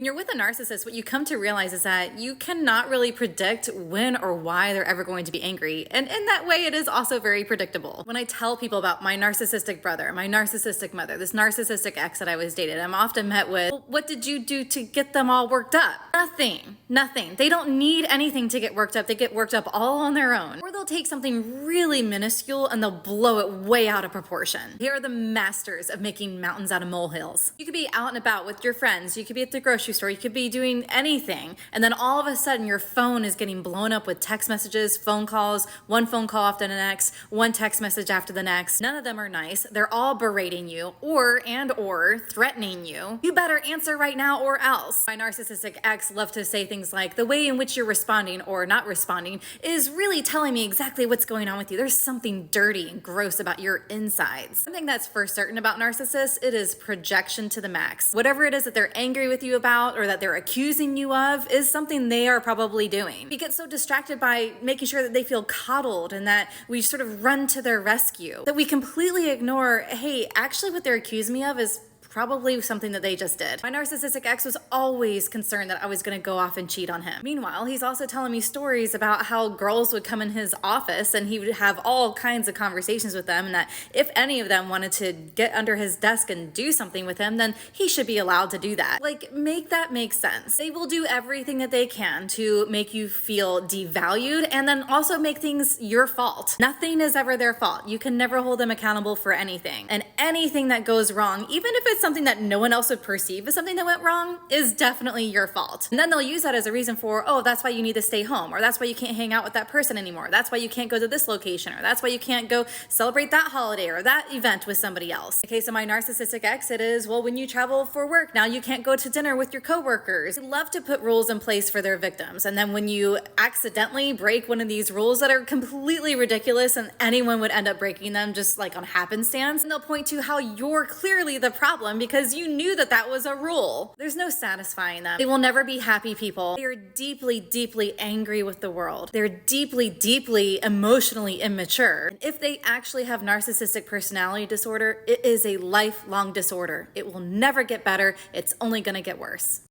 When you're with a narcissist, what you come to realize is that you cannot really predict when or why they're ever going to be angry. And in that way, it is also very predictable. When I tell people about my narcissistic brother, my narcissistic mother, this narcissistic ex that I was dating, I'm often met with, well, what did you do to get them all worked up? Nothing. They don't need anything to get worked up. They get worked up all on their own. Or they'll take something really minuscule and they'll blow it way out of proportion. They are the masters of making mountains out of molehills. You could be out and about with your friends. You could be at the grocery store, you could be doing anything, and then all of a sudden your phone is getting blown up with text messages, phone calls, one phone call after the next, one text message after the next. None of them are nice. They're all berating you or threatening you. You better answer right now or else. My narcissistic ex loved to say things like, the way in which you're responding or not responding is really telling me exactly what's going on with you. There's something dirty and gross about your insides. Something that's for certain about narcissists, it is projection to the max. Whatever it is that they're angry with you about or that they're accusing you of is something they are probably doing. We get so distracted by making sure that they feel coddled and that we sort of run to their rescue that we completely ignore, hey, actually what they're accusing me of is probably something that they just did. My narcissistic ex was always concerned that I was going to go off and cheat on him. Meanwhile, he's also telling me stories about how girls would come in his office and he would have all kinds of conversations with them, and that if any of them wanted to get under his desk and do something with him, then he should be allowed to do that. Like, make that make sense. They will do everything that they can to make you feel devalued and then also make things your fault. Nothing is ever their fault. You can never hold them accountable for anything. And anything that goes wrong, even if it's something that no one else would perceive as something that went wrong, is definitely your fault. And then they'll use that as a reason for, oh, that's why you need to stay home, or that's why you can't hang out with that person anymore, that's why you can't go to this location, or that's why you can't go celebrate that holiday or that event with somebody else. In the case of my narcissistic ex, it is, well, when you travel for work, now you can't go to dinner with your coworkers. They love to put rules in place for their victims, and then when you accidentally break one of these rules that are completely ridiculous and anyone would end up breaking them just like on happenstance, and they'll point to how you're clearly the problem because you knew that that was a rule. There's no satisfying them. They will never be happy people. They are deeply angry with the world. They're deeply emotionally immature. And if they actually have narcissistic personality disorder, it is a lifelong disorder. It will never get better. It's only going to get worse.